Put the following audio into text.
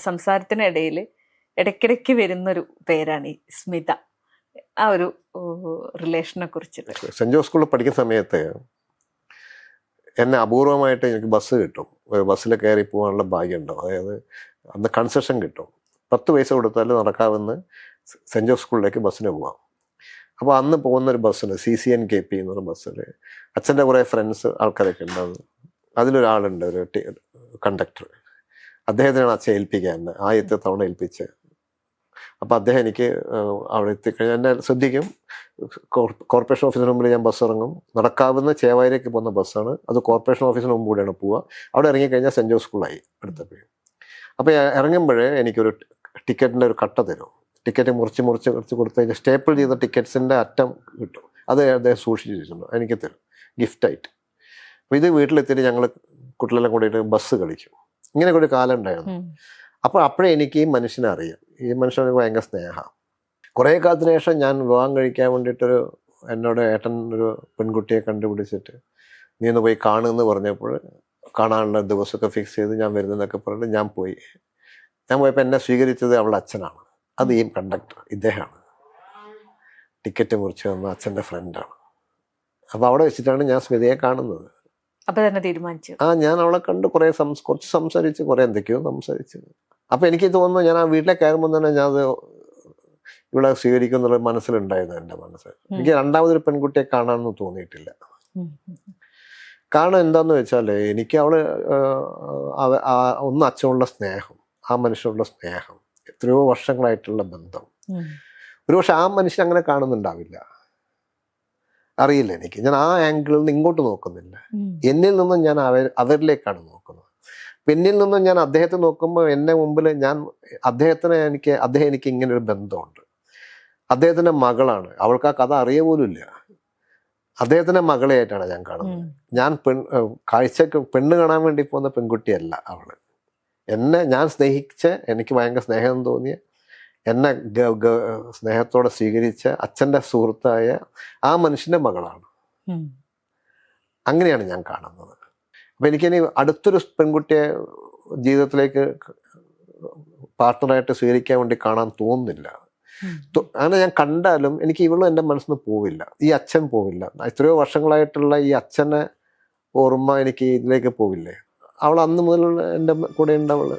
സംസാരത്തിനിടയിൽ ഇടയ്ക്കിടയ്ക്ക് വരുന്നൊരു പേരാണ് ഈ സ്മിത. ആ ഒരു റിലേഷനെ കുറിച്ചിട്ട്. സെന്റ് ജോസ് സ്കൂളിൽ പഠിക്കുന്ന സമയത്ത് എന്നെ അപൂർവമായിട്ട് എനിക്ക് ബസ് കിട്ടും. ബസ്സിൽ കയറി പോകാനുള്ള ഭാഗ്യം ഉണ്ടാവും. അതായത് അന്ന് കൺസെഷൻ കിട്ടും. 10 പൈസ കൊടുത്താൽ നടക്കാവുന്ന സെന്റ് ജോസ് സ്കൂളിലേക്ക് ബസ്സിന് പോകാം. അപ്പോൾ അന്ന് പോകുന്നൊരു ബസ്സിൽ CCNKP എന്നൊരു ബസ്സിൽ അച്ഛൻ്റെ കുറേ ഫ്രണ്ട്സ് ആൾക്കാരൊക്കെ ഉണ്ടാവും. അതിലൊരാളുണ്ട്, ഒരു കണ്ടക്ടർ. അദ്ദേഹത്തിനാണ് അച്ഛൻ ഏൽപ്പിക്കാൻ, ആദ്യത്തെ തവണ ഏൽപ്പിച്ച്. അപ്പോൾ അദ്ദേഹം എനിക്ക് അവിടെ എത്തിക്കഴിഞ്ഞാൽ എന്നെ ശ്രദ്ധിക്കും. കോർപ്പറേഷൻ ഓഫീസിന് മുമ്പിൽ ഞാൻ ബസ് ഇറങ്ങും. നടക്കാവുന്ന ചേവായിലേക്ക് പോകുന്ന ബസ്സാണ് അത്. കോർപ്പറേഷൻ ഓഫീസിന് മുമ്പ് കൂടെയാണ് പോവുക. അവിടെ ഇറങ്ങിക്കഴിഞ്ഞാൽ സെൻറ്റ് ജോസ് സ്കൂളായി അടുത്തപ്പോഴും. അപ്പോൾ ഇറങ്ങുമ്പോഴേ എനിക്കൊരു ടിക്കറ്റിൻ്റെ ഒരു കട്ട തരും. ടിക്കറ്റ് മുറിച്ച് കൊടുത്തു കഴിഞ്ഞാൽ സ്റ്റേപ്പിൾ ചെയ്ത ടിക്കറ്റ്സിൻ്റെ അറ്റം കിട്ടും. അത് അദ്ദേഹം സൂക്ഷിച്ച് വെച്ചിട്ടുണ്ട്, എനിക്ക് തരും ഗിഫ്റ്റായിട്ട്. അപ്പോൾ ഇത് വീട്ടിലെത്തിയിട്ട് ഞങ്ങൾ കുട്ടികളെല്ലാം കൂടിയിട്ട് ബസ് കളിക്കും. ഇങ്ങനെ ഒരു കാലം ഉണ്ടായിരുന്നു. അപ്പോൾ അപ്പോഴേ എനിക്ക് ഈ മനുഷ്യനെ അറിയാം. ഈ മനുഷ്യനെ ഭയങ്കര സ്നേഹമാണ്. കുറേ കാലത്തിന് ശേഷം ഞാൻ വിവാഹം കഴിക്കാൻ വേണ്ടിയിട്ടൊരു എന്നോട് ഏട്ടൻ ഒരു പെൺകുട്ടിയെ കണ്ടുപിടിച്ചിട്ട് നീ ഒന്ന് പോയി കാണുമെന്ന് പറഞ്ഞപ്പോൾ കാണാനുള്ള ദിവസമൊക്കെ ഫിക്സ് ചെയ്ത് ഞാൻ വരുന്നതെന്നൊക്കെ പറഞ്ഞിട്ട് ഞാൻ പോയപ്പോൾ എന്നെ സ്വീകരിച്ചത് അവളുടെ അച്ഛനാണ്. അത് ഈ കണ്ടക്ടർ ഇദ്ദേഹമാണ്. ടിക്കറ്റ് മുറിച്ച് വന്ന അച്ഛൻ്റെ ഫ്രണ്ടാണ്. അപ്പോൾ അവിടെ വെച്ചിട്ടാണ് ഞാൻ സ്മിതയെ കാണുന്നത്. അപ്പോൾ തന്നെ തീരുമാനിച്ചു. ഞാൻ അവളെ കണ്ട് കുറച്ച് സംസാരിച്ച്, കുറേ എന്തൊക്കെയോ സംസാരിച്ച്. അപ്പോൾ എനിക്ക് തോന്നുന്നു ഞാൻ ആ വീട്ടിലേക്ക് കയറുമ്പോൾ തന്നെ ഞാൻ അത് ഇവിടെ സ്വീകരിക്കും എന്നുള്ള മനസ്സിലുണ്ടായിരുന്നു എൻ്റെ മനസ്സിൽ. എനിക്ക് രണ്ടാമതൊരു പെൺകുട്ടിയെ കാണാനൊന്നും തോന്നിയിട്ടില്ല. കാരണം എന്താന്ന് വെച്ചാൽ എനിക്ക് അവള് ഒന്ന് അച്ഛനുള്ള സ്നേഹം, ആ മനുഷ്യനുള്ള സ്നേഹം, എത്രയോ വർഷങ്ങളായിട്ടുള്ള ബന്ധം. ഒരുപക്ഷെ ആ മനുഷ്യൻ അങ്ങനെ കാണുന്നുണ്ടാവില്ല, അറിയില്ല എനിക്ക്. ഞാൻ ആ ആംഗിളിൽ നിന്ന് ഇങ്ങോട്ട് നോക്കുന്നില്ല. എന്നിൽ നിന്നും ഞാൻ അവരിലേക്കാണ് നോക്കുന്നത്. എന്നിൽ നിന്നും ഞാൻ അദ്ദേഹത്തെ നോക്കുമ്പോൾ എന്നെ മുമ്പിൽ അദ്ദേഹം എനിക്ക് ഇങ്ങനെ ഒരു ബന്ധമുണ്ട്. അദ്ദേഹത്തിൻ്റെ മകളാണ്. അവൾക്ക് ആ കഥ അറിയ പോലും ഇല്ല. അദ്ദേഹത്തിൻ്റെ മകളെയായിട്ടാണ് ഞാൻ കാണുന്നത്. ഞാൻ കാഴ്ചക്ക് പെണ്ണ് കാണാൻ വേണ്ടി പോകുന്ന പെൺകുട്ടിയല്ല അവള്. ഞാൻ സ്നേഹിച്ച്, എനിക്ക് ഭയങ്കര സ്നേഹം തോന്നിയ, എന്നെ സ്നേഹത്തോടെ സ്വീകരിച്ച അച്ഛൻ്റെ സുഹൃത്തായ ആ മനുഷ്യൻ്റെ മകളാണ്. അങ്ങനെയാണ് ഞാൻ കാണുന്നത്. അപ്പം എനിക്കിനി അടുത്തൊരു പെൺകുട്ടിയെ ജീവിതത്തിലേക്ക് പാർട്ട്ണറായിട്ട് സ്വീകരിക്കാൻ വേണ്ടി കാണാൻ തോന്നുന്നില്ല. അങ്ങനെ ഞാൻ കണ്ടാലും എനിക്ക് ഇവളും എൻ്റെ മനസ്സിൽ നിന്ന് പോവില്ല, ഈ അച്ഛൻ പോവില്ല. എത്രയോ വർഷങ്ങളായിട്ടുള്ള ഈ അച്ഛനെ ഓർമ്മ എനിക്ക് ഇതിലേക്ക് പോവില്ലേ. അവൾ അന്ന് മുതൽ എൻ്റെ കൂടെ ഉണ്ട്. അവള്